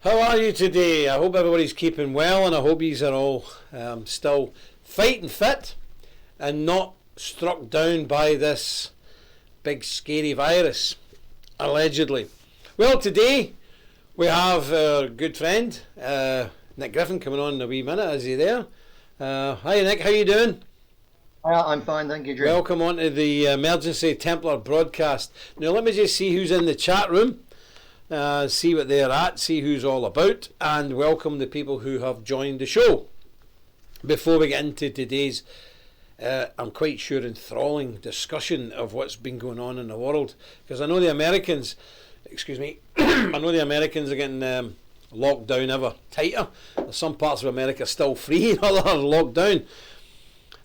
How are you today? I hope everybody's keeping well, and I hope you are all still fighting fit and not struck down by this big scary virus, allegedly. Well, today we have our good friend Nick Griffin coming on in a wee minute. Is he there? Hi Nick, how you doing? I'm fine, thank you, Drew. Welcome on to the emergency Templar broadcast. Now let me just see who's in the chat room. See what they're at, see who's all about, and welcome the people who have joined the show. Before we get into today's, I'm quite sure, enthralling discussion of what's been going on in the world, because I know the Americans, I know the Americans are getting locked down ever tighter. There's some parts of America still free, and others are locked down.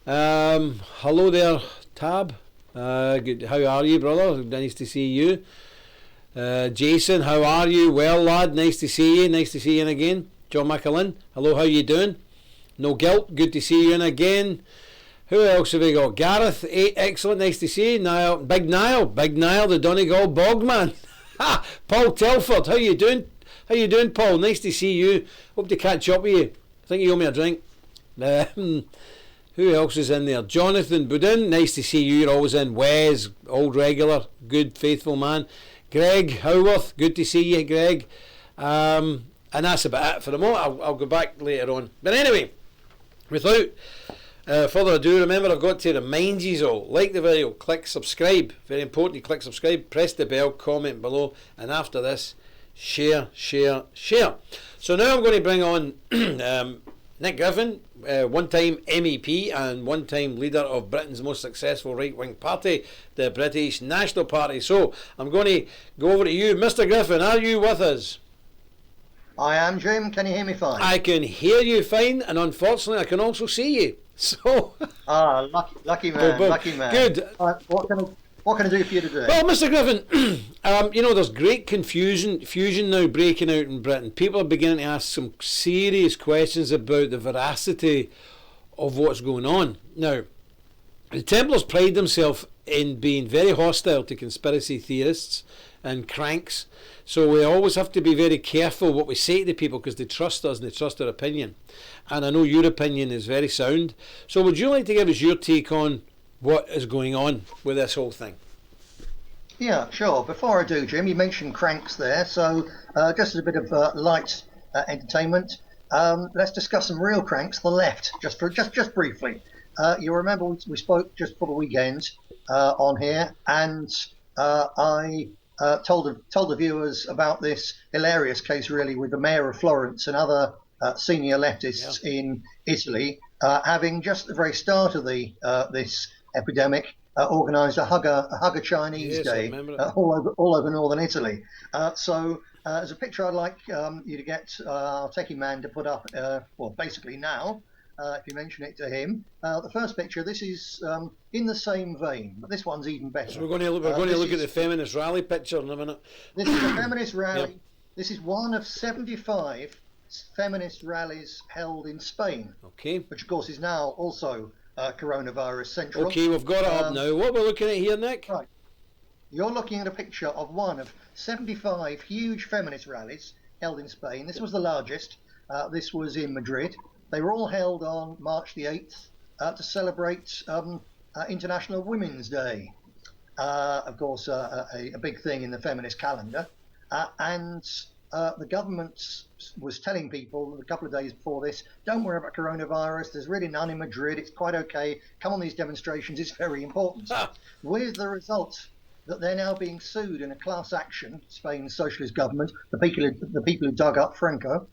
Hello there, Tab. Good. How are you, brother? Nice to see you. Jason, how are you? Well, lad, nice to see you. Nice to see you in again. John McAlin, hello, how you doing? No guilt, good to see you in again. Who else have we got? Gareth, excellent, nice to see you. Big Niall, the Donegal Bogman. Paul Telford, how you doing? How you doing, Paul? Nice to see you. Hope to catch up with you. I think you owe me a drink. Who else is in there? Jonathan Boudin, nice to see you. You're always in. Wes, old regular, good, faithful man. Greg Howarth, good to see you, Greg. And that's about it for the moment. I'll go back later on. But anyway, without further ado, remember I've got to remind you all, like the video, click subscribe. Very important, you click subscribe, press the bell, comment below, and after this, share. So now I'm going to bring on Nick Griffin, one-time MEP and one-time leader of Britain's most successful right-wing party, the British National Party. So I'm going to go over to you. Mr. Griffin, are you with us? I am, Jim. Can you hear me fine? I can hear you fine, and unfortunately I can also see you. So lucky man, lucky man. Good. What can I do for you today? Well, Mr. Griffin, there's great confusion now breaking out in Britain. People are beginning to ask some serious questions about the veracity of what's going on. Now, the Templars pride themselves in being very hostile to conspiracy theorists and cranks, so we always have to be very careful what we say to people because they trust us and they trust our opinion. And I know your opinion is very sound. So would you like to give us your take on what is going on with this whole thing? Yeah, sure. Before I do, Jim, you mentioned cranks there, so just as a bit of light entertainment, let's discuss some real cranks, the left, just briefly. You remember we spoke just for the weekend on here, and I told the viewers about this hilarious case, really, with the mayor of Florence and other senior leftists in Italy, having just at the very start of this epidemic, organised a hugger Chinese day all over northern Italy. So as a picture I'd like you to get our techie man to put up, basically now, if you mention it to him. The first picture, this is in the same vein, but this one's even better. So we're going to look at the feminist rally picture in a minute. This is a feminist rally. Yep. This is one of 75 feminist rallies held in Spain, which of course is now also coronavirus central. Okay, we've got it up now. What we're looking at here, Nick? Right. You're looking at a picture of one of 75 huge feminist rallies held in Spain. This was the largest. This was in Madrid. They were all held on March the 8th to celebrate International Women's Day. Of course, a big thing in the feminist calendar. And the government was telling people a couple of days before this, don't worry about coronavirus, there's really none in Madrid, it's quite okay, come on these demonstrations, it's very important. With the result that they're now being sued in a class action, Spain's socialist government, the people who dug up Franco,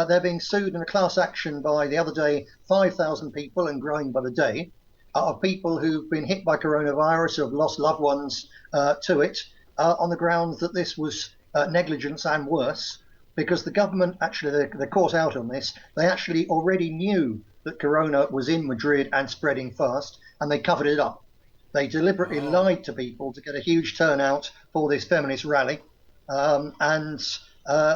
they're being sued in a class action by, the other day, 5,000 people, and growing by the day, of people who've been hit by coronavirus, who have lost loved ones to it, on the grounds that this was negligence and worse, because the government, actually, they're caught out on this. They actually already knew that corona was in Madrid and spreading fast, and they covered it up. They deliberately lied to people to get a huge turnout for this feminist rally, and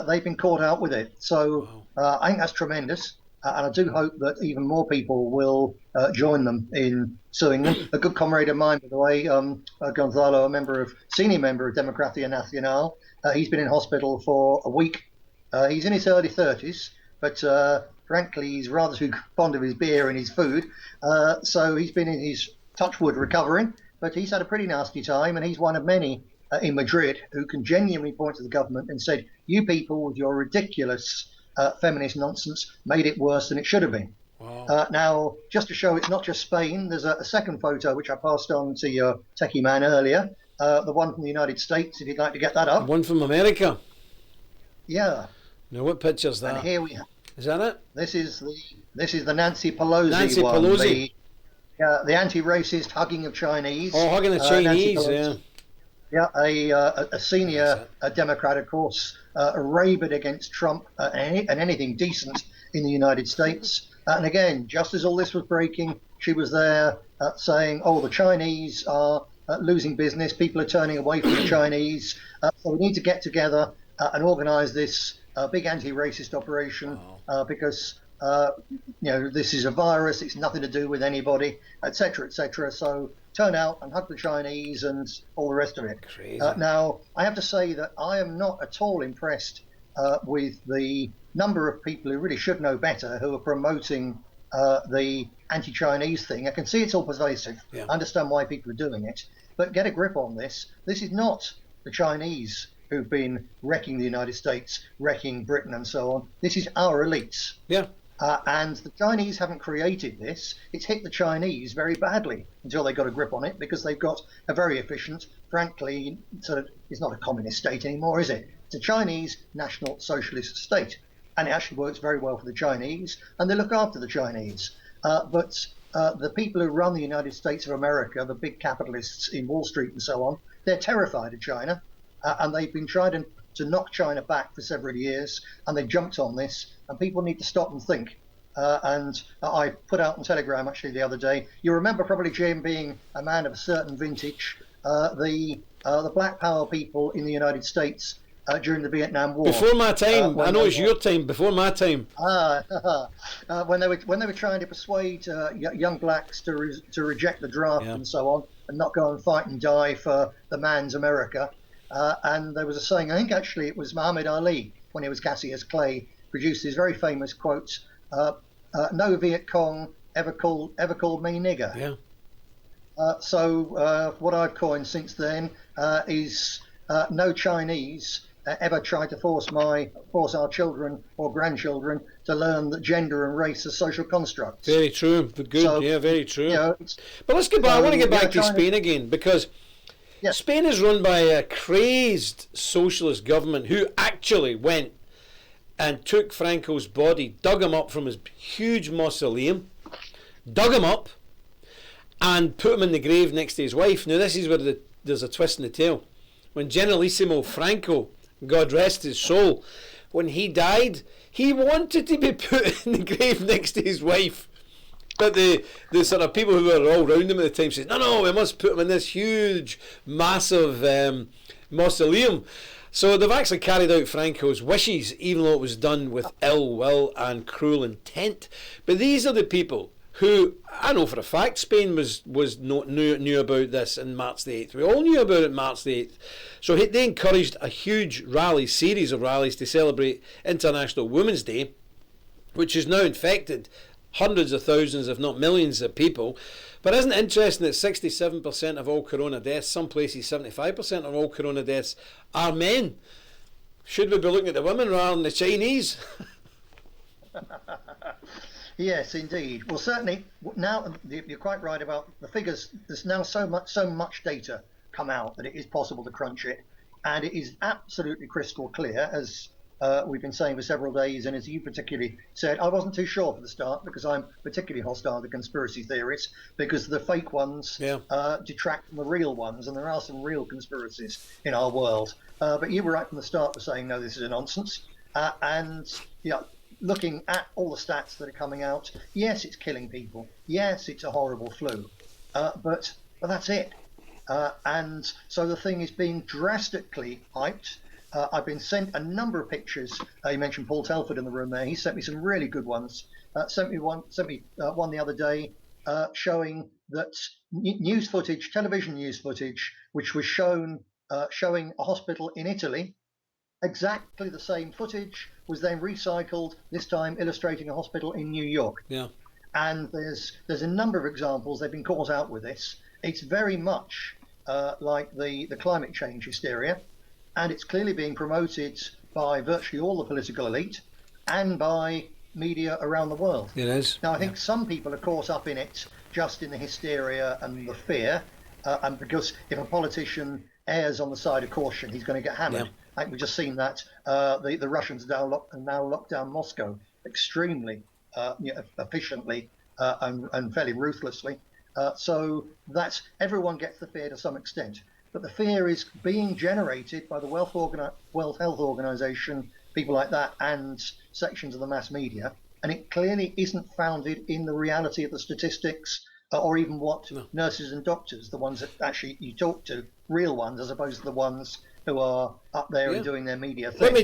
they've been caught out with it. So I think that's tremendous, and I do hope that even more people will join them in suing them. A good comrade of mine, by the way, Gonzalo, senior member of Democracia Nacional, he's been in hospital for a week He's in his early 30s, but frankly, he's rather too fond of his beer and his food. So he's been in his touchwood recovering, but he's had a pretty nasty time, and he's one of many in Madrid who can genuinely point to the government and said, "You people with your ridiculous feminist nonsense made it worse than it should have been." Wow. Now, just to show it's not just Spain, there's a second photo which I passed on to your techie man earlier, the one from the United States, if you'd like to get that up. One from America. Yeah. Now, what picture's that? And here we have. Is that it? This is the Nancy Pelosi Nancy one. Pelosi. The anti-racist hugging of Chinese. Oh, hugging the Chinese, yeah. Yeah, a senior Democrat, of course, rabid against Trump and anything decent in the United States. And again, just as all this was breaking, she was there saying, "Oh, the Chinese are losing business. People are turning away from the Chinese. So we need to get together and organise this big anti-racist operation because this is a virus. It's nothing to do with anybody, etc., etc. So turn out and hug the Chinese and all the rest of it." Crazy. Now, I have to say that I am not at all impressed with the number of people who really should know better who are promoting the anti-Chinese thing. I can see it's all pervasive. Yeah. I understand why people are doing it, but get a grip on this. This is not the Chinese who've been wrecking the United States, wrecking Britain and so on. This is our elites. Yeah. And the Chinese haven't created this. It's hit the Chinese very badly until they got a grip on it, because they've got a very efficient, frankly, sort of, it's not a communist state anymore, is it? It's a Chinese national socialist state. And it actually works very well for the Chinese, and they look after the Chinese. But the people who run the United States of America, the big capitalists in Wall Street and so on, they're terrified of China. And they've been trying to knock China back for several years, and they jumped on this, and people need to stop and think. And I put out on Telegram actually the other day, you remember probably, Jim, being a man of a certain vintage, the Black Power people in the United States during the Vietnam War. Before my time. I know it's your time. Before my time. When they were trying to persuade young blacks to reject the draft and so on, and not go and fight and die for the man's America. And there was a saying, I think actually it was Muhammad Ali, when he was Cassius Clay, produced his very famous quote, "No Viet Cong ever called me nigger." Yeah. So what I've coined since then is no Chinese ever tried to force our children or grandchildren to learn that gender and race are social constructs. Very true. Good. So, yeah, very true. But let's get back. I want to get back to Spain again, because Spain is run by a crazed socialist government who actually went and took Franco's body, dug him up from his huge mausoleum, dug him up, and put him in the grave next to his wife. Now, this is where there's a twist in the tale. When Generalissimo Franco, God rest his soul, when he died, he wanted to be put in the grave next to his wife. But the sort of people who were all around him at the time said, no, we must put him in this huge, massive mausoleum. So they've actually carried out Franco's wishes, even though it was done with ill will and cruel intent. But these are the people who, I know for a fact, Spain knew about this on March the 8th. We all knew about it March the 8th. So they encouraged a huge series of rallies to celebrate International Women's Day, which has now infected hundreds of thousands, if not millions of people. But isn't it interesting that 67% of all corona deaths, some places 75% of all corona deaths, are men? Should we be looking at the women rather than the Chinese? Yes, indeed. Well, certainly now you're quite right about the figures. There's now so much data come out that it is possible to crunch it, and it is absolutely crystal clear, as we've been saying for several days, and as you particularly said. I wasn't too sure for the start, because I'm particularly hostile to conspiracy theories, because the fake ones detract from the real ones, and there are some real conspiracies in our world. But you were right from the start for saying, no, this is a nonsense. And looking at all the stats that are coming out, yes, it's killing people. Yes, it's a horrible flu. But that's it. And so the thing is being drastically hyped. I've been sent a number of pictures. You mentioned Paul Telford in the room there. He sent me some really good ones. Sent me one the other day showing that television news footage, which was showing a hospital in Italy Exactly the same footage was then recycled, this time illustrating a hospital in New York. Yeah. And there's a number of examples. They've been caught out with this. It's very much like the climate change hysteria, and it's clearly being promoted by virtually all the political elite and by media around the world. It is. Now, I think some people are caught up in it just in the hysteria and the fear, and because if a politician errs on the side of caution, he's going to get hammered. Yeah. I think we've just seen that the Russians now locked down Moscow extremely efficiently and fairly ruthlessly. So that's everyone gets the fear to some extent, but the fear is being generated by the World Health Organization, people like that, and sections of the mass media, and it clearly isn't founded in the reality of the statistics or even what nurses and doctors, the ones that actually you talk to, real ones, as opposed to the ones who are up there and doing their media thing. Let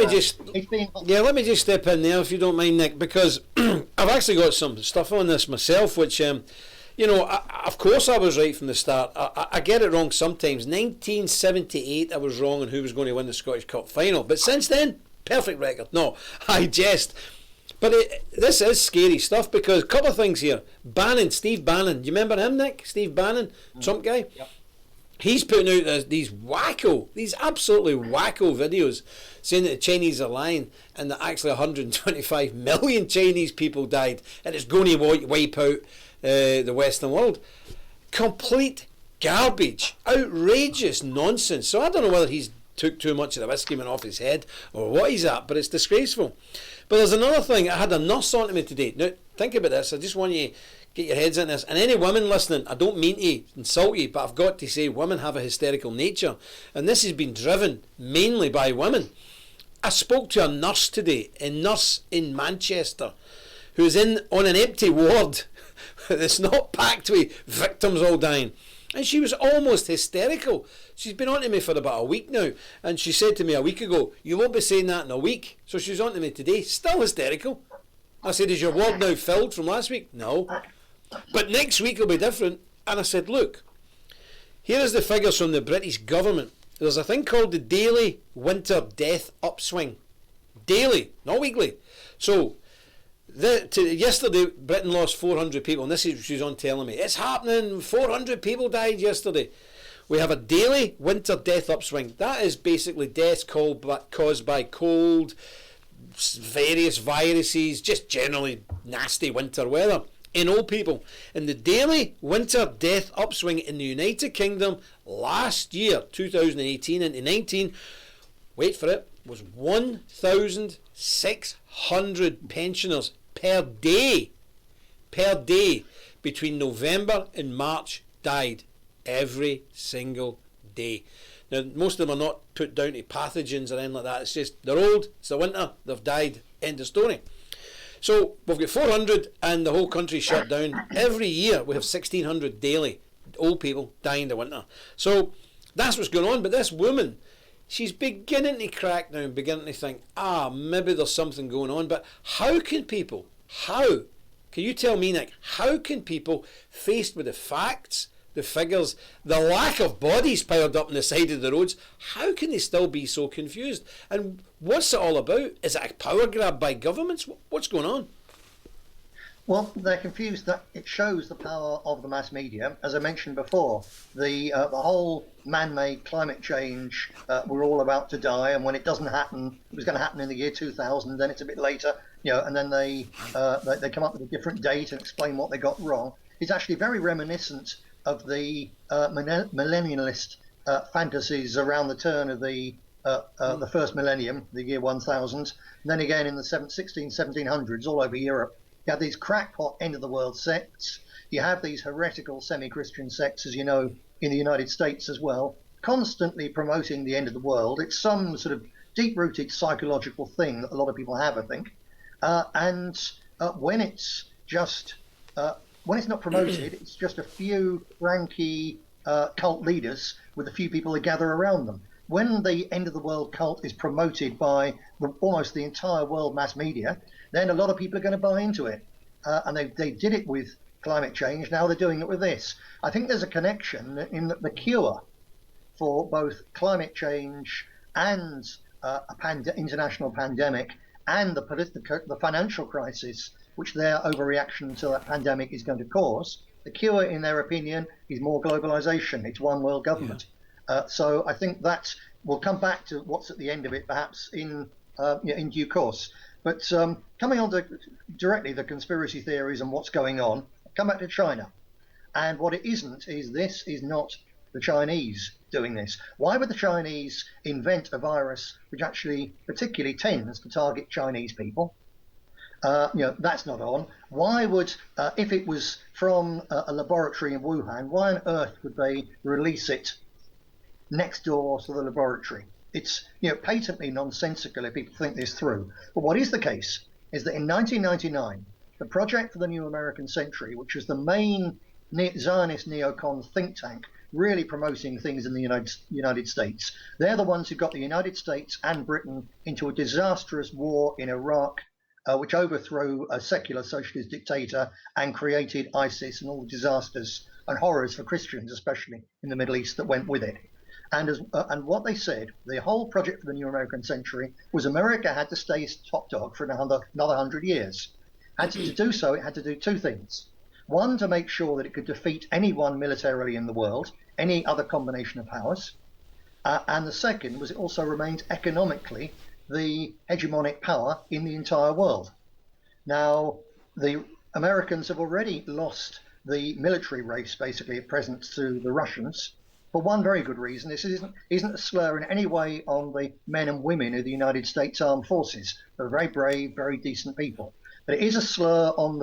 me just step in there if you don't mind, Nick, because I've actually got some stuff on this myself, which of course I was right from the start. I get it wrong sometimes. 1978 I was wrong on who was going to win the Scottish Cup final, but since then, perfect record. No, I jest. But this is scary stuff, because a couple of things here. Steve Bannon, do you remember him, Nick? Steve Bannon, Trump guy? Yep. He's putting out these absolutely wacko videos saying that the Chinese are lying and that actually 125 million Chinese people died and it's going to wipe out the Western world. Complete garbage. Outrageous nonsense. So I don't know whether he's took too much of the whiskey and off his head or what he's at, but it's disgraceful. But there's another thing. I had a nurse on to me today. Now, think about this. I just want you to get your heads in this. And any women listening, I don't mean to insult you, but I've got to say women have a hysterical nature. And this has been driven mainly by women. I spoke to a nurse today, a nurse in Manchester, who's on an empty ward that's not packed with victims all dying. And she was almost hysterical. She's been on to me for about a week now. And she said to me a week ago, you won't be saying that in a week. So she's on to me today, still hysterical. I said, is your ward now filled from last week? No. But next week will be different. And I said, look, here is the figures from the British government. There's a thing called the daily winter death upswing. Daily, not weekly. So yesterday, Britain lost 400 people, and this is what she's on telling me. It's happening. 400 people died yesterday. We have a daily winter death upswing. That is basically deaths caused by cold, various viruses, just generally nasty winter weather in old people. And the daily winter death upswing in the United Kingdom last year, 2018 into 19, wait for it, was 1,600 pensioners per day between November and March died every single day. Now, most of them are not put down to pathogens or anything like that. It's just they're old, it's the winter, they've died, end of story. So we've got 400 and the whole country shut down. Every year we have 1,600 daily old people dying in the winter. So that's what's going on. But this woman, she's beginning to crack now and beginning to think, maybe there's something going on. But how can you tell me, Nick, how can people, faced with the facts, the figures, the lack of bodies piled up on the side of the roads, how can they still be so confused? And what's it all about? Is it a power grab by governments? What's going on? Well, they're confused. That it shows the power of the mass media. As I mentioned before, the whole man-made climate change, we're all about to die, and when it doesn't happen, it was going to happen in the year 2000, then it's a bit later, and then they come up with a different date and explain what they got wrong. It's actually very reminiscent of the millennialist fantasies around the turn of the first millennium, the year 1000, and then again in the 1700s all over Europe. You have these crackpot end-of-the-world sects. You have these heretical semi-Christian sects, as you know, in the United States as well, constantly promoting the end of the world. It's some sort of deep-rooted psychological thing that a lot of people have, I think. When it's not promoted, it's just a few cranky cult leaders with a few people that gather around them. When the end of the world cult is promoted by almost the entire world mass media, then a lot of people are going to buy into it. And they did it with climate change. Now they're doing it with this. I think there's a connection in that the cure for both climate change and international pandemic and the financial crisis, which their overreaction to that pandemic is going to cause, the cure, in their opinion, is more globalization. It's one world government. So I think that we'll come back to what's at the end of it, perhaps in due course. But coming on to directly the conspiracy theories and what's going on, come back to China. And what it isn't is this is not the Chinese doing this. Why would the Chinese invent a virus which actually particularly tends to target Chinese people? That's not on. Why would, if it was from a laboratory in Wuhan, why on earth would they release it next door to the laboratory? It's patently nonsensical if people think this through. But what is the case is that in 1999, the Project for the New American Century, which was the main Zionist neocon think tank really promoting things in the United States, they're the ones who got the United States and Britain into a disastrous war in Iraq, which overthrew a secular socialist dictator and created ISIS and all the disasters and horrors for Christians, especially in the Middle East, that went with it. And what they said, the whole Project for the New American Century, was America had to stay top dog for another 100 years. And to do so, it had to do two things. One, to make sure that it could defeat anyone militarily in the world, any other combination of powers. And the second was it also remained economically the hegemonic power in the entire world. Now, the Americans have already lost the military race, basically, at present to the Russians, for one very good reason. This isn't a slur in any way on the men and women of the United States Armed Forces. They're very brave, very decent people. But it is a slur on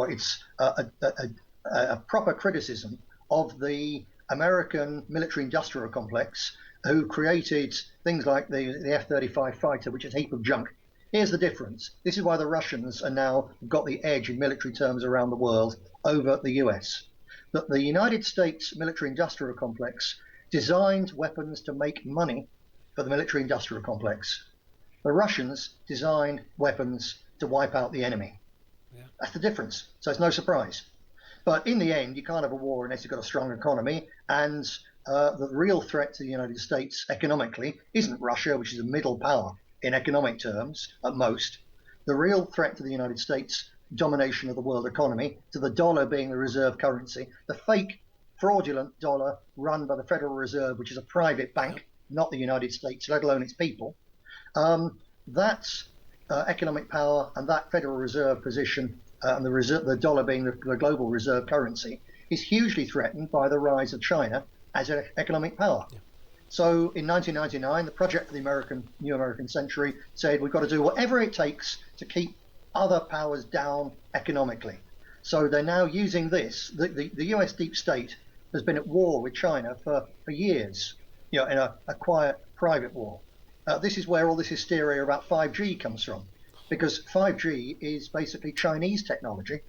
it's a proper criticism of the American military-industrial complex, who created things like the F-35 fighter, which is a heap of junk. Here's the difference. This is why the Russians are now got the edge in military terms around the world over the US. That the United States military-industrial complex designed weapons to make money for the military-industrial complex. The Russians designed weapons to wipe out the enemy. Yeah. That's the difference. So it's no surprise. But in the end, you can't have a war unless you've got a strong economy. And the real threat to the United States economically isn't Russia, which is a middle power in economic terms at most. The real threat to the United States domination of the world economy, to the dollar being the reserve currency, the fake fraudulent dollar run by the Federal Reserve, which is a private bank, not the United States, let alone its people. That's economic power, and that Federal Reserve position and the dollar being the global reserve currency is hugely threatened by the rise of China as an economic power. Yeah. So in 1999, the Project for the New American Century said we've got to do whatever it takes to keep other powers down economically. So they're now using this. The US deep state has been at war with China for years, in a quiet private war. This is where all this hysteria about 5G comes from, because 5G is basically Chinese technology.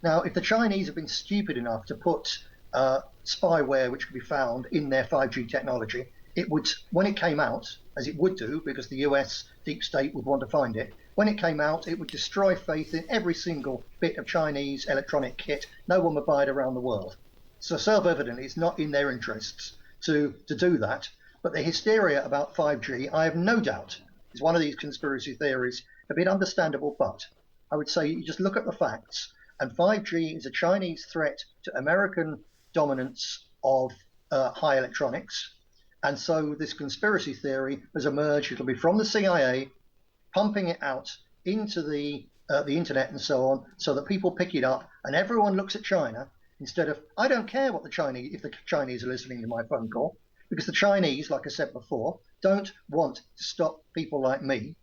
Now, if the Chinese have been stupid enough to put spyware which could be found in their 5G technology, it would, when it came out, as it would do, because the US deep state would want to find it, when it came out, it would destroy faith in every single bit of Chinese electronic kit. No one would buy it around the world. So self-evidently, it's not in their interests to do that. But the hysteria about 5G, I have no doubt, is one of these conspiracy theories, a bit understandable, but I would say you just look at the facts, and 5G is a Chinese threat to American dominance of high electronics. And so this conspiracy theory has emerged. It'll be from the CIA, pumping it out into the internet and so on, so that people pick it up and everyone looks at China instead of, I don't care what if the Chinese are listening to my phone call, because the Chinese, like I said before, don't want to stop people like me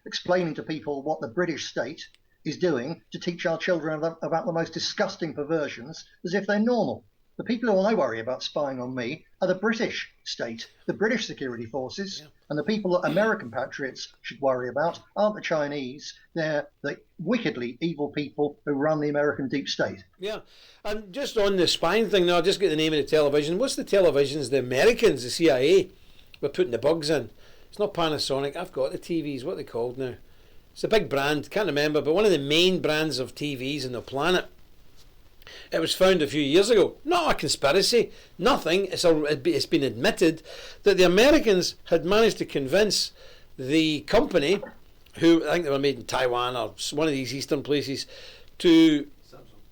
explaining to people what the British state is doing to teach our children about the most disgusting perversions as if they're normal. The people who I worry about spying on me are the British state, the British security forces, yeah. And the people that American patriots should worry about aren't the Chinese. They're the wickedly evil people who run the American deep state. Yeah, and just on the spying thing now, I'll just get the name of the television. What's the televisions the Americans, the CIA, were putting the bugs in? It's not Panasonic. I've got the TVs. What are they called now? It's a big brand. Can't remember, but one of the main brands of TVs on the planet. It was found a few years ago. Not a conspiracy. Nothing. It's been admitted that the Americans had managed to convince the company, who I think they were made in Taiwan or one of these eastern places, to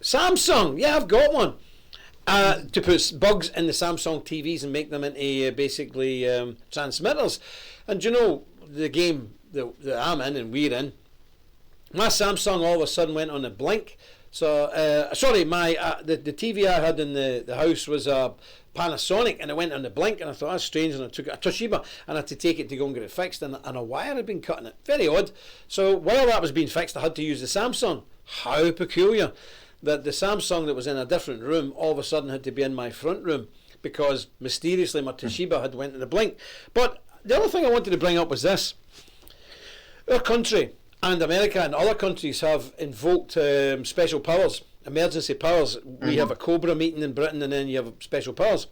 Samsung. Yeah, I've got one. To put bugs in the Samsung TVs and make them into basically transmitters. And you know, the game that I'm in and we're in, my Samsung all of a sudden went on a blink. So, the TV I had in the house was a Panasonic, and it went on the blink, and I thought that's strange, and I took it a Toshiba, and I had to take it to go and get it fixed, and a wire had been cut in it. Very odd. So while that was being fixed, I had to use the Samsung. How peculiar that the Samsung that was in a different room all of a sudden had to be in my front room, because mysteriously my Toshiba had went in the blink. But the other thing I wanted to bring up was this. Our country and America and other countries have invoked special powers, emergency powers. We have a COBRA meeting in Britain, and then you have special powers.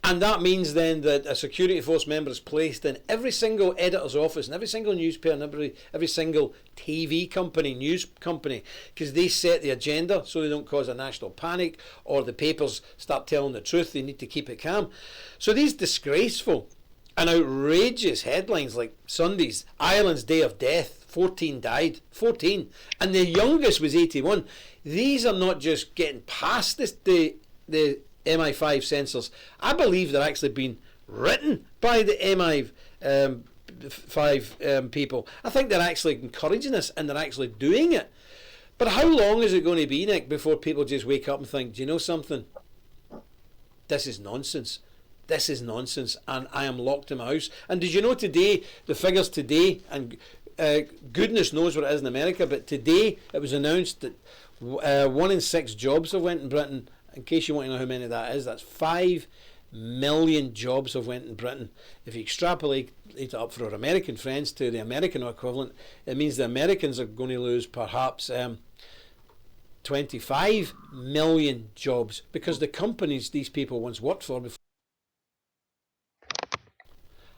And that means then that a security force member is placed in every single editor's office and every single newspaper and every single TV company, news company, because they set the agenda so they don't cause a national panic or the papers start telling the truth. They need to keep it calm. So these disgraceful and outrageous headlines like Sunday's Ireland's Day of Death, 14 died, 14, and the youngest was 81. These are not just getting past the MI5 censors. I believe they're actually being written by the MI5 people. I think they're actually encouraging this, and they're actually doing it. But how long is it going to be, Nick, before people just wake up and think, do you know something? This is nonsense. This is nonsense, and I am locked in my house. And did you know today, the figures today, and goodness knows what it is in America, but today it was announced that 1 in 6 jobs have went in Britain. In case you want to know how many that is, that's 5 million jobs have went in Britain. If you extrapolate it up for our American friends to the American equivalent, it means the Americans are going to lose perhaps 25 million jobs, because the companies these people once worked for before.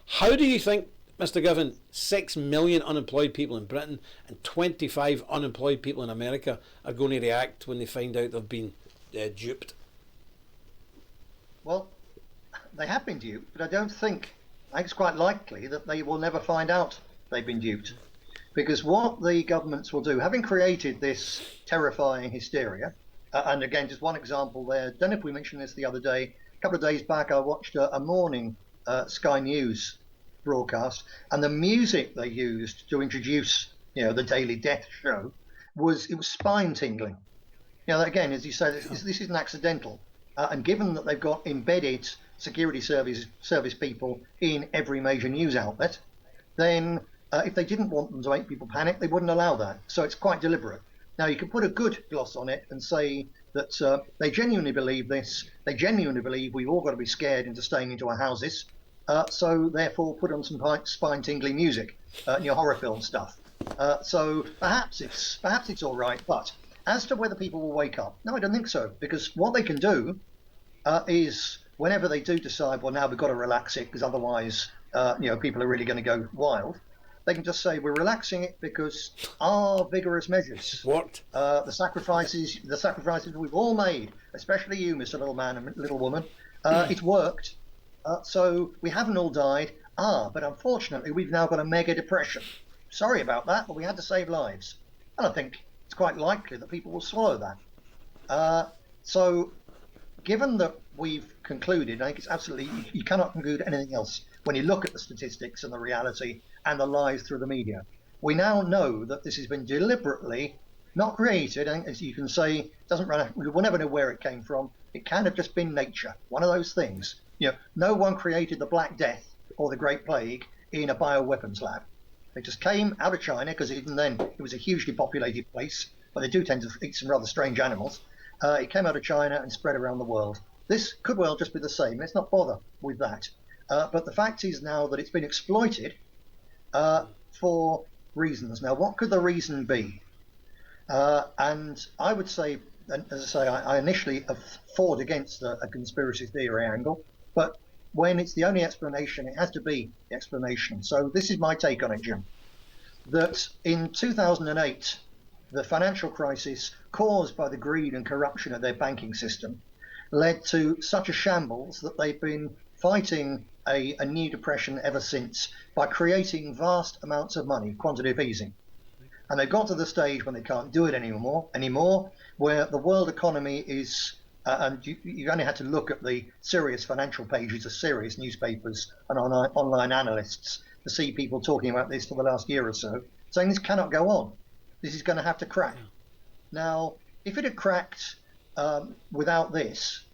How do you think, Mr. Given, 6 million unemployed people in Britain and 25 unemployed people in America are going to react when they find out they've been duped? Well, they have been duped, but I think it's quite likely that they will never find out they've been duped. Because what the governments will do, having created this terrifying hysteria, and again, just one example there, I don't know if we mentioned this the other day, a couple of days back I watched a morning Sky News broadcast, and the music they used to introduce, the Daily Death show, was spine tingling. Again, as you say, this isn't accidental, and given that they've got embedded security service people in every major news outlet, then if they didn't want them to make people panic, they wouldn't allow that. So it's quite deliberate. Now, you can put a good gloss on it and say that they genuinely believe this. They genuinely believe we've all got to be scared into staying into our houses. So therefore, put on some spine-tingling music in your horror film stuff. So perhaps it's all right. But as to whether people will wake up, no, I don't think so. Because what they can do is, whenever they do decide, well, now we've got to relax it because otherwise, people are really going to go wild. They can just say we're relaxing it because our vigorous measures, the sacrifices we've all made, especially you, Mr. Little Man and Little Woman, it's worked. So we haven't all died. But unfortunately, we've now got a mega depression. Sorry about that, but we had to save lives. And I think it's quite likely that people will swallow that. So given that we've concluded, I think it's absolutely, you cannot conclude anything else when you look at the statistics and the reality and the lies through the media. We now know that this has been deliberately not created, and as you can say, we'll never know where it came from. It can have just been nature, one of those things. No one created the Black Death or the Great Plague in a bioweapons lab. They just came out of China, because even then it was a hugely populated place, but they do tend to eat some rather strange animals. It came out of China and spread around the world. This could well just be the same. Let's not bother with that. But the fact is now that it's been exploited for reasons. Now, what could the reason be? And I would say, as I say, I initially fought against a conspiracy theory angle, but when it's the only explanation, it has to be the explanation. So this is my take on it, Jim. That in 2008, the financial crisis caused by the greed and corruption of their banking system led to such a shambles that they've been fighting a new depression ever since by creating vast amounts of money, quantitative easing. And they've got to the stage when they can't do it anymore, where the world economy is, and you only had to look at the serious financial pages of serious newspapers and online analysts to see people talking about this for the last year or so, saying this cannot go on. This is going to have to crack. Now, if it had cracked without this,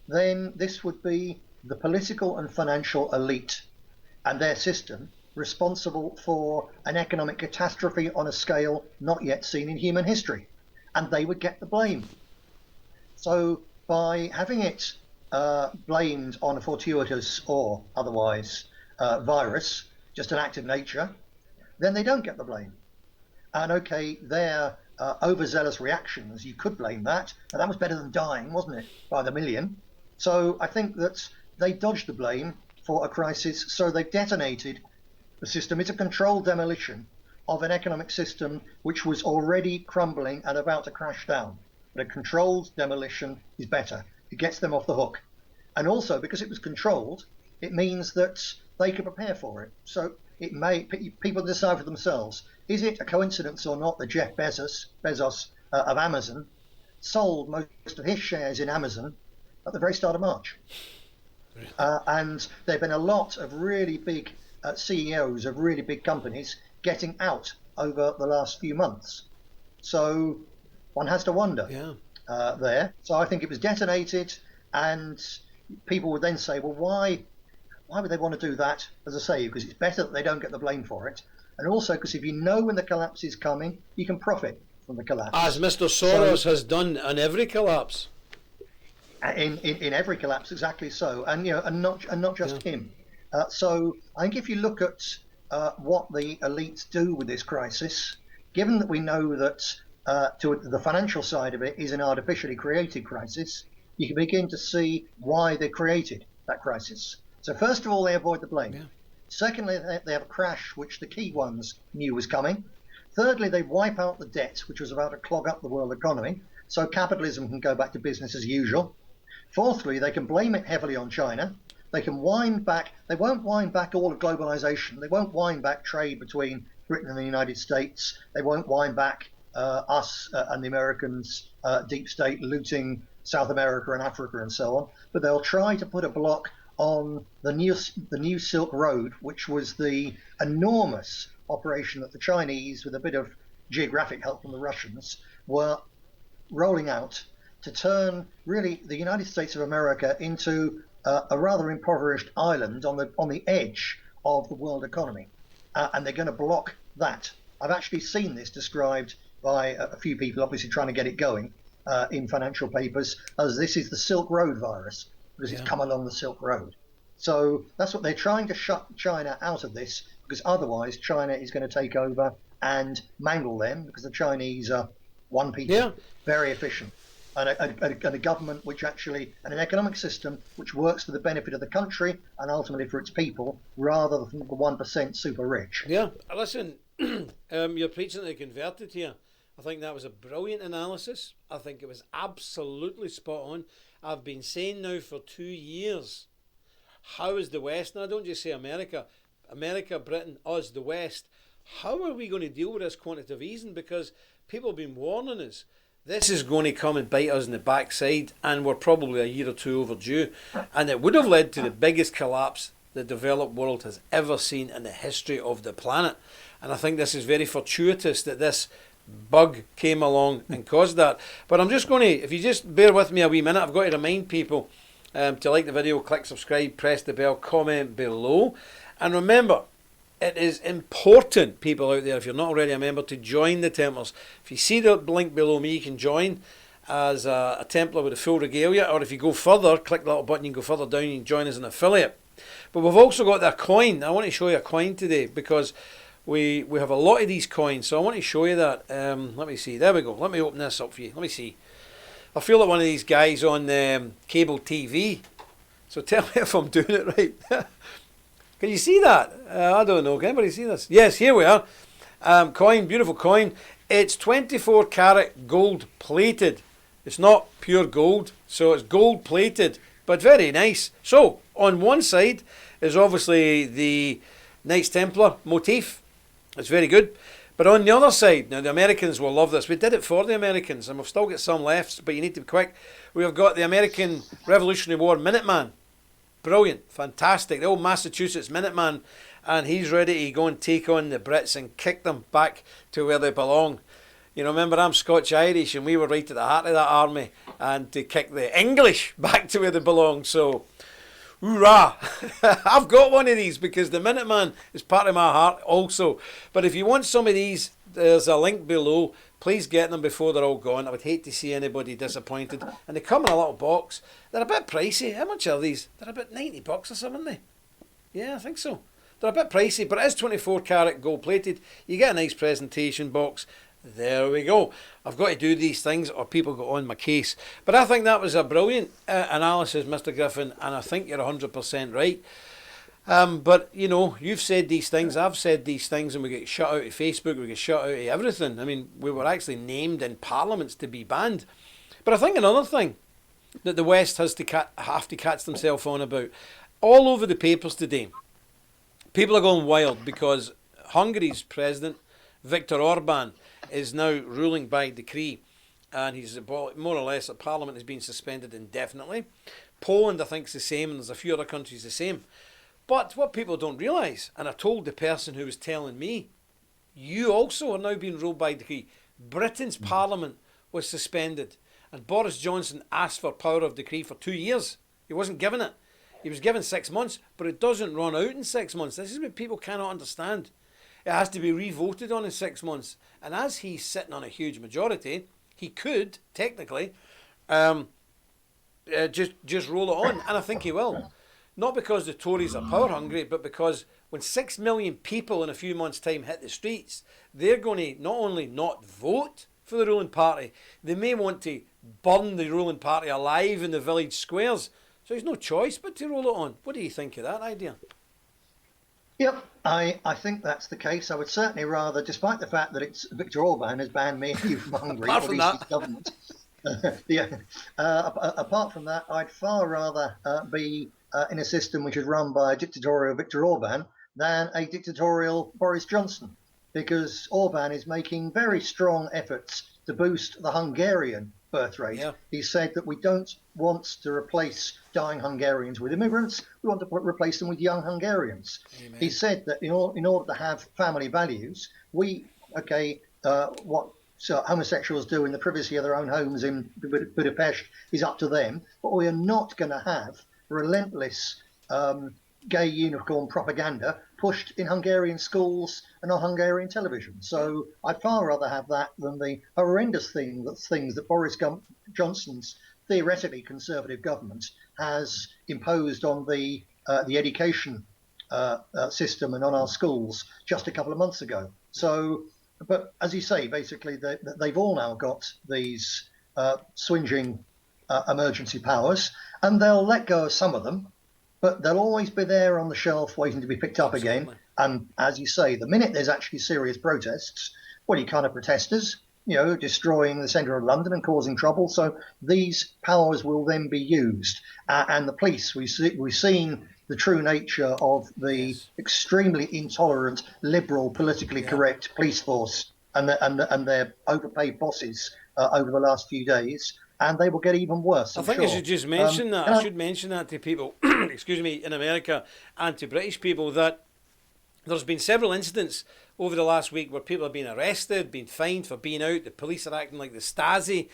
then this would be the political and financial elite and their system responsible for an economic catastrophe on a scale not yet seen in human history, and they would get the blame. So by having it blamed on a fortuitous or otherwise virus, just an act of nature, then they don't get the blame. And okay, their overzealous reactions, you could blame that, and that was better than dying, wasn't it, by the million? So I think that they dodged the blame for a crisis, so they detonated the system. It's a controlled demolition of an economic system which was already crumbling and about to crash down. But a controlled demolition is better. It gets them off the hook. And also, because it was controlled, it means that they could prepare for it. So it may, people decide for themselves, is it a coincidence or not that Jeff Bezos of Amazon sold most of his shares in Amazon at the very start of March? And there have been a lot of really big CEOs of really big companies getting out over the last few months. So one has to wonder there. So I think it was detonated, and people would then say, well, why would they want to do that? As I say, because it's better that they don't get the blame for it. And also because if you know when the collapse is coming, you can profit from the collapse. As Mr. Soros has done on every collapse. In every collapse, exactly so, and and not just him. So I think if you look at what the elites do with this crisis, given that we know that the financial side of it is an artificially created crisis, you can begin to see why they created that crisis. So first of all, they avoid the blame. Yeah. Secondly, they have a crash, which the key ones knew was coming. Thirdly, they wipe out the debt, which was about to clog up the world economy, so capitalism can go back to business as usual. Fourthly, they can blame it heavily on China. They can wind back. They won't wind back all of globalization. They won't wind back trade between Britain and the United States. They won't wind back us and the Americans, deep state looting South America and Africa and so on. But they'll try to put a block on the new Silk Road, which was the enormous operation that the Chinese, with a bit of geographic help from the Russians, were rolling out to turn really the United States of America into a rather impoverished island on the edge of the world economy, and they're going to block that. I've actually seen this described by a few people, obviously trying to get it going in financial papers, as this is the Silk Road virus, because it's come along the Silk Road. So that's what they're trying to shut China out of this, because otherwise China is going to take over and mangle them, because the Chinese are one people, very efficient. And a government which actually, and an economic system which works for the benefit of the country and ultimately for its people, rather than the 1% super rich. Yeah, listen, you're preaching to the converted here. I think that was a brilliant analysis. I think it was absolutely spot on. I've been saying now for 2 years, how is the West, and I don't just say America, Britain, us, the West, how are we going to deal with this quantitative easing? Because people have been warning us. This is going to come and bite us in the backside, and we're probably a year or two overdue. And it would have led to the biggest collapse the developed world has ever seen in the history of the planet. And I think this is very fortuitous that this bug came along and caused that. But I'm just going to, if you just bear with me a wee minute, I've got to remind people to like the video, click subscribe, press the bell, comment below. And remember, it is important, people out there, if you're not already a member, to join the Templars. If you see the link below me, you can join as a Templar with a full regalia, or if you go further, click the little button, you can go further down, you can join as an affiliate. But we've also got that coin. I want to show you a coin today, because we have a lot of these coins, so I want to show you that. Let me see, there we go, let me open this up for you, let me see. I feel like one of these guys on cable TV, so tell me if I'm doing it right. Can you see that? I don't know. Can anybody see this? Yes, here we are. Coin, beautiful coin. It's 24 karat gold plated. It's not pure gold, so it's gold plated, but very nice. So, On one side is obviously the Knights Templar motif. It's very good. But on the other side, now the Americans will love this. We did it for the Americans, and we've still got some left, but you need to be quick. We've got the American Revolutionary War Minuteman. Brilliant, fantastic. The old Massachusetts Minuteman, and he's ready to go and take on the Brits and kick them back to where they belong. You know, remember, I'm Scotch-Irish, and we were right at the heart of that army, and to kick the English back to where they belong. So, hoorah! I've got one of these because the Minuteman is part of my heart also. But if you want some of these, there's a link below. Please get them before they're all gone. I would hate to see anybody disappointed. And they come in a little box. They're a bit pricey. How much are these? They're about $90 or something, aren't they? Yeah, I think so. They're a bit pricey, but it is 24 carat gold plated. You get a nice presentation box. There we go. I've got to do these things or people go on my case. But I think that was a brilliant analysis, Mr. Griffin, and I think you're 100% right. But, you know, you've said these things, I've said these things, and we get shut out of Facebook, we get shut out of everything. I mean, we were actually named in parliaments to be banned. But I think another thing that the West has to have to catch themselves on about, all over the papers today, people are going wild because Hungary's president, Viktor Orban, is now ruling by decree, and he's more or less that Parliament has been suspended indefinitely. Poland, I think, is the same, and there's a few other countries the same. But what people don't realise, and I told the person who was telling me, you also are now being ruled by decree. Britain's Parliament was suspended, and Boris Johnson asked for power of decree for 2 years. He wasn't given it. He was given 6 months, but it doesn't run out in 6 months. This is what people cannot understand. It has to be re-voted on in 6 months. And as he's sitting on a huge majority, he could, technically, just roll it on. And I think he will. Not because the Tories are power hungry, but because when 6 million people in a few months' time hit the streets, they're going to not only not vote for the ruling party, they may want to burn the ruling party alive in the village squares. So there's no choice but to roll it on. What do you think of that idea? Yep, I think that's the case. I would certainly rather, despite the fact that it's Viktor Orban has banned me and you from Hungary, apart from that, government. Apart from that, I'd far rather be in a system which is run by a dictatorial Viktor Orban than a dictatorial Boris Johnson, because Orban is making very strong efforts to boost the Hungarian birth rate. Yeah. He said that we don't want to replace dying Hungarians with immigrants, we want to replace them with young Hungarians. Amen. He said that in order to have family values, what homosexuals do in the privacy of their own homes in Budapest is up to them, but we are not going to have relentless gay unicorn propaganda pushed in Hungarian schools and on Hungarian television. So I'd far rather have that than the horrendous things that Boris Johnson's theoretically conservative government has imposed on the education system and on our schools just a couple of months ago. So, but as you say, basically they've all now got these swinging emergency powers, and they'll let go of some of them, but they'll always be there on the shelf waiting to be picked up again. And as you say, the minute there's actually serious protests, you kind of protesters, destroying the centre of London and causing trouble. So these powers will then be used. And the police, we've seen the true nature of the extremely intolerant, liberal, politically correct police force and their overpaid bosses over the last few days. And they will get even worse. I think I should just mention that. I should mention that to people, excuse me, in America and to British people, that there's been several incidents over the last week where people have been arrested, been fined for being out. The police are acting like the Stasi.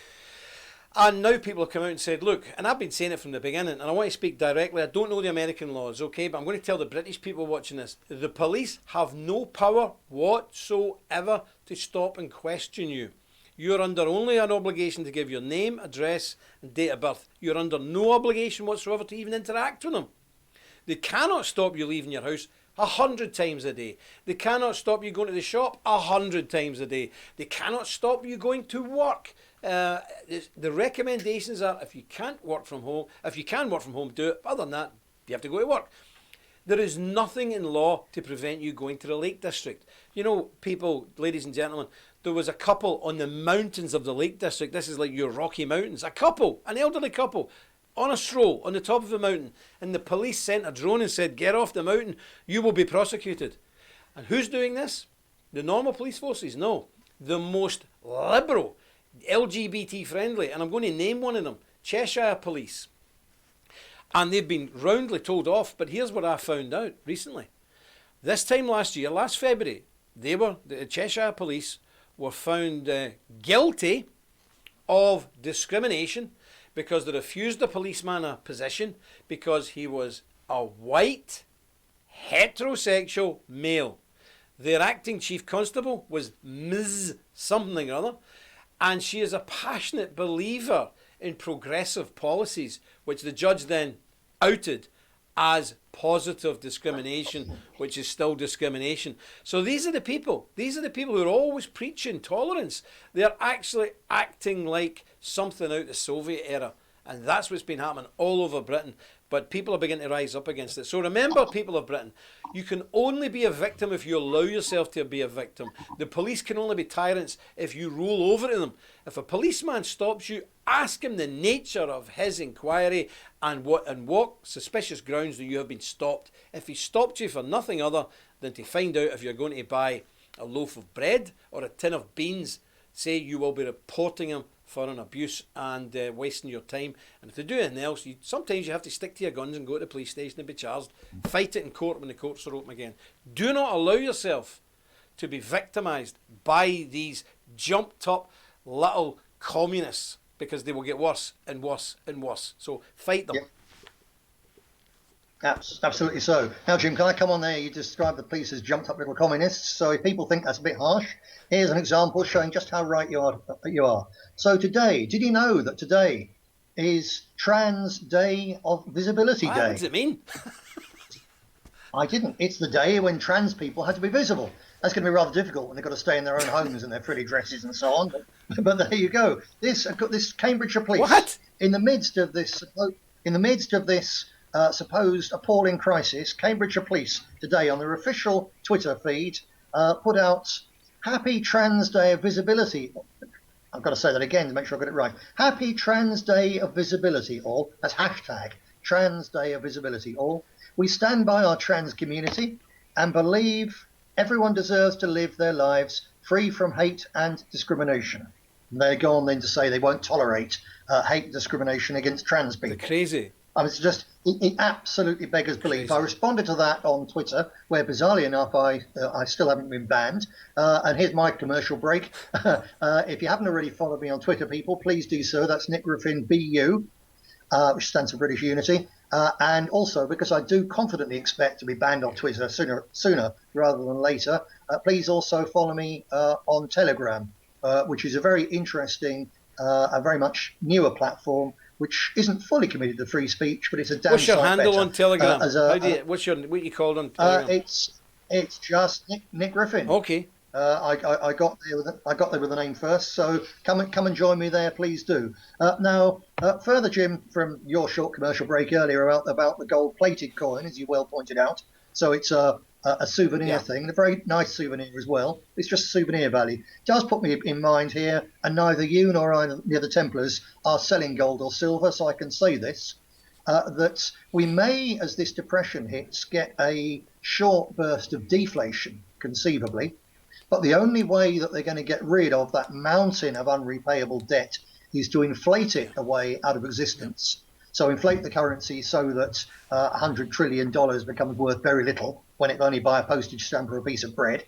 And now people have come out and said, look, and I've been saying it from the beginning, and I want to speak directly. I don't know the American laws, okay, but I'm going to tell the British people watching this, the police have no power whatsoever to stop and question you. You're under only an obligation to give your name, address, and date of birth. You're under no obligation whatsoever to even interact with them. They cannot stop you leaving your house 100 times a day. They cannot stop you going to the shop 100 times a day. They cannot stop you going to work. The recommendations are, if you can work from home, do it. Other than that, you have to go to work. There is nothing in law to prevent you going to the Lake District. People, ladies and gentlemen, there was a couple on the mountains of the Lake District. This is like your Rocky Mountains. A couple, an elderly couple. on a stroll on the top of a mountain, and the police sent a drone and said, get off the mountain, you will be prosecuted. And who's doing this? The normal police forces? No. The most liberal, LGBT friendly, and I'm going to name one of them, Cheshire Police. And they've been roundly told off, but here's what I found out recently. This time last year, last February, the Cheshire Police were found guilty of discrimination because they refused the policeman a position because he was a white, heterosexual male. Their acting chief constable was Ms. something or other, and she is a passionate believer in progressive policies, which the judge then outed as positive discrimination, which is still discrimination. So these are the people who are always preaching tolerance. They're actually acting like something out of the Soviet era. And that's what's been happening all over Britain. But people are beginning to rise up against it. So remember, people of Britain, you can only be a victim if you allow yourself to be a victim. The police can only be tyrants if you roll over to them. If a policeman stops you, ask him the nature of his inquiry and what suspicious grounds that you have been stopped. If he stopped you for nothing other than to find out if you're going to buy a loaf of bread or a tin of beans, say you will be reporting him for an abuse and wasting your time. And if they do anything else, sometimes you have to stick to your guns and go to the police station and be charged. Fight it in court when the courts are open again. Do not allow yourself to be victimised by these jumped up little communists, because they will get worse and worse and worse. So fight them. Yep. Absolutely so. Now, Jim, can I come on there? You described the police as jumped up little communists. So if people think that's a bit harsh, here's an example showing just how right you are. So today, did you know that today is Trans Day of Visibility Day? What does it mean? I didn't. It's the day when trans people had to be visible. That's going to be rather difficult when they've got to stay in their own homes in their pretty dresses and so on. But there you go. This Cambridgeshire Police, what? in the midst of this supposed appalling crisis, Cambridgeshire Police today on their official Twitter feed put out Happy Trans Day of Visibility. I've got to say that again to make sure I got it right. Happy Trans Day of Visibility, all. That's hashtag Trans Day of Visibility, all. We stand by our trans community and believe everyone deserves to live their lives free from hate and discrimination. And they go on then to say they won't tolerate hate and discrimination against trans people. They're crazy. I mean, it's just, it absolutely beggars belief. I responded to that on Twitter, where bizarrely enough, I still haven't been banned. And here's my commercial break. If you haven't already followed me on Twitter, people, please do so. That's Nick Griffin BU, which stands for British Unity. And also, because I do confidently expect to be banned on Twitter sooner rather than later, please also follow me on Telegram, which is a very interesting, a very much newer platform, which isn't fully committed to free speech, but it's a damn What's your sight handle better. on Telegram? What you called on Telegram? It's just Nick Griffin. Okay. I got there with the name first, so come and join me there, please do. Now, further, Jim, from your short commercial break earlier about the gold-plated coin, as you well pointed out. So it's a souvenir thing, a very nice souvenir as well. It's just souvenir value. It does put me in mind here, and neither you nor I, nor the Templars, are selling gold or silver, so I can say this, that we may, as this depression hits, get a short burst of deflation, conceivably. But the only way that they're going to get rid of that mountain of unrepayable debt is to inflate it away out of existence. So inflate the currency so that $100 trillion becomes worth very little when it can only buy a postage stamp or a piece of bread.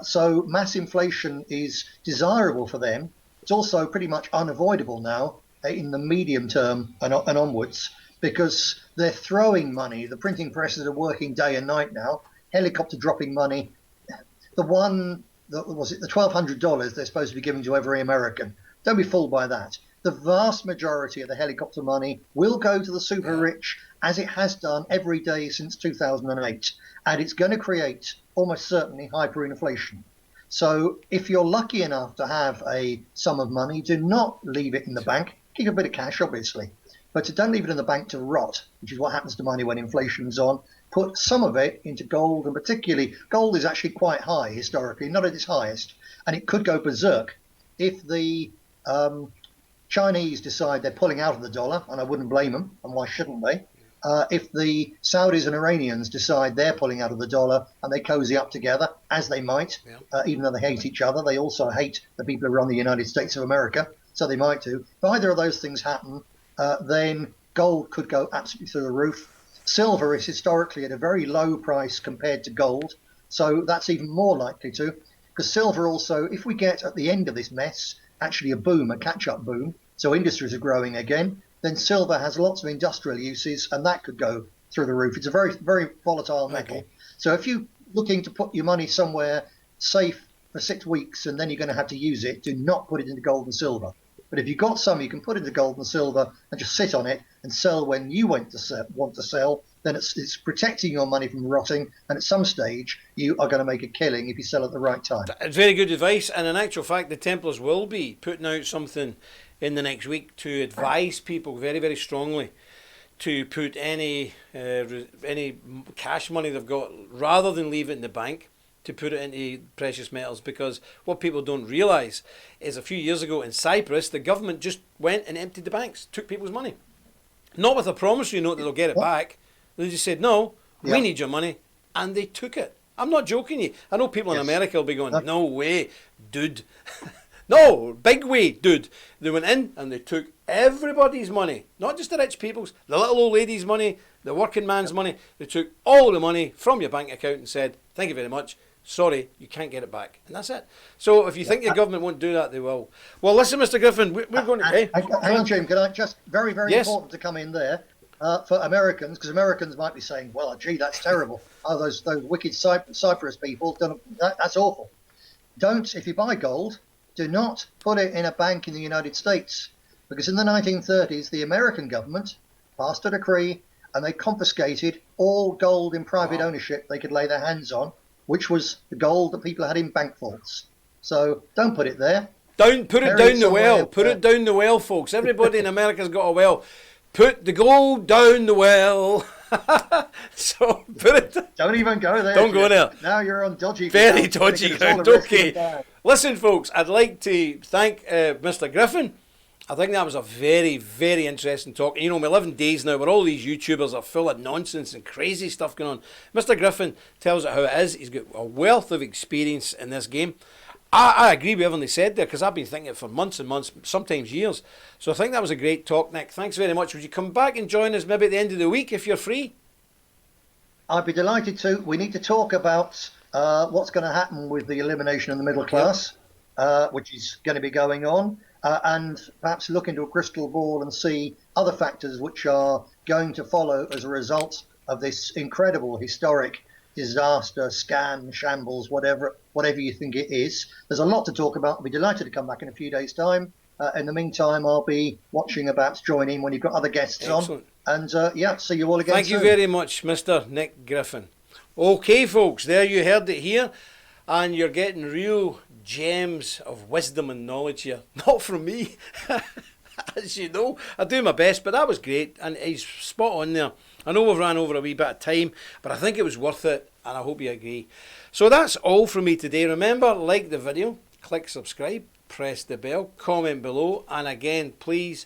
So mass inflation is desirable for them. It's also pretty much unavoidable now in the medium term and onwards, because they're throwing money. The printing presses are working day and night now, helicopter dropping money. The $1,200 they're supposed to be giving to every American. Don't be fooled by that. The vast majority of the helicopter money will go to the super rich, as it has done every day since 2008. And it's going to create almost certainly hyperinflation. So if you're lucky enough to have a sum of money, do not leave it in the bank. Keep a bit of cash, obviously. But don't leave it in the bank to rot, which is what happens to money when inflation's on. Put some of it into gold, and particularly gold is actually quite high historically, not at its highest, and it could go berserk if the Chinese decide they're pulling out of the dollar, and I wouldn't blame them, and why shouldn't they? If the Saudis and Iranians decide they're pulling out of the dollar and they cozy up together, as they might, even though they hate each other, they also hate the people who run the United States of America, so they might do. If either of those things happen, then gold could go absolutely through the roof. Silver is historically at a very low price compared to gold, so that's even more likely to. Because silver also, if we get at the end of this mess, actually a boom, a catch-up boom, so industries are growing again, then silver has lots of industrial uses, and that could go through the roof. It's a very, very volatile metal. Okay. So if you're looking to put your money somewhere safe for 6 weeks and then you're going to have to use it, do not put it into gold and silver. But if you've got some, you can put it into gold and silver and just sit on it and sell when you want to sell. Then it's protecting your money from rotting, and at some stage you are going to make a killing if you sell at the right time. It's very good advice, and in actual fact the Templars will be putting out something in the next week to advise people very, very strongly to put any cash money they've got, rather than leave it in the bank, to put it into precious metals. Because what people don't realise is a few years ago in Cyprus, the government just went and emptied the banks, took people's money. Not with a promissory note that they'll get it back. They just said, no, we need your money. And they took it. I'm not joking you. I know people in America will be going, no way, dude. No, big way, dude. They went in and they took everybody's money, not just the rich people's, the little old lady's money, the working man's money. They took all the money from your bank account and said, thank you very much. Sorry, you can't get it back. And that's it. So if you think your government won't do that, they will. Well, listen, Mr. Griffin, we're going to... Hang on, Jim. Can I just... Very, very important to come in there for Americans, because Americans might be saying, well, gee, that's terrible. Oh, those wicked Cyprus people, that's awful. Don't, if you buy gold, do not put it in a bank in the United States, because in the 1930s, the American government passed a decree and they confiscated all gold in private ownership they could lay their hands on, which was the gold that people had in bank vaults. So don't put it there. Put it down the well. Put it down the well, folks. Everybody in America's got a well. Put the gold down the well. So put it. Don't even go there. Don't go there. Now you're on dodgy ground. Very dodgy ground. Okay. Listen, folks, I'd like to thank Mr. Griffin. I think that was a very, very interesting talk. You know, we live in days now where all these YouTubers are full of nonsense and crazy stuff going on. Mr. Griffin tells it how it is. He's got a wealth of experience in this game. I agree with everything they said there, because I've been thinking it for months and months, sometimes years. So I think that was a great talk, Nick. Thanks very much. Would you come back and join us maybe at the end of the week if you're free? I'd be delighted to. We need to talk about what's going to happen with the elimination of the middle class, which is going to be going on, and perhaps look into a crystal ball and see other factors which are going to follow as a result of this incredible historic disaster, scam, shambles, whatever you think it is. There's a lot to talk about. I'll be delighted to come back in a few days' time. In the meantime, I'll be watching about joining when you've got other guests on. And see you all again Thank you very much, Mr. Nick Griffin. Okay, folks, there you heard it here. And you're getting real gems of wisdom and knowledge here. Not from me. As you know, I do my best, but that was great. And he's spot on there. I know we've ran over a wee bit of time, but I think it was worth it, and I hope you agree. So that's all from me today. Remember, like the video, click subscribe, press the bell, comment below, and again, please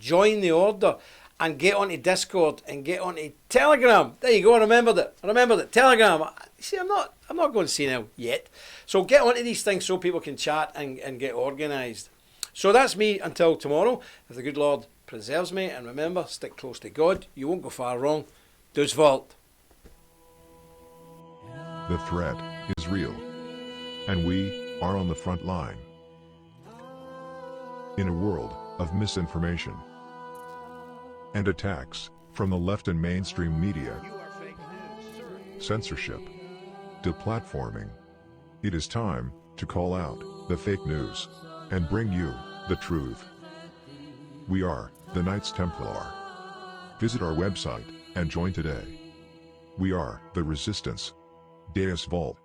join the order and get onto Discord and get onto Telegram. There you go. I remembered it. Telegram. See, I'm not going senile yet. So get onto these things so people can chat and get organised. So that's me until tomorrow. If the good Lord preserves me, and remember, stick close to God. You won't go far wrong. Dus vault. The threat is real, and we are on the front line. In a world of misinformation and attacks from the left and mainstream media, censorship, deplatforming, it is time to call out the fake news and bring you the truth. We are the Knights Templar. Visit our website and join today. We are the Resistance. Deus Vult.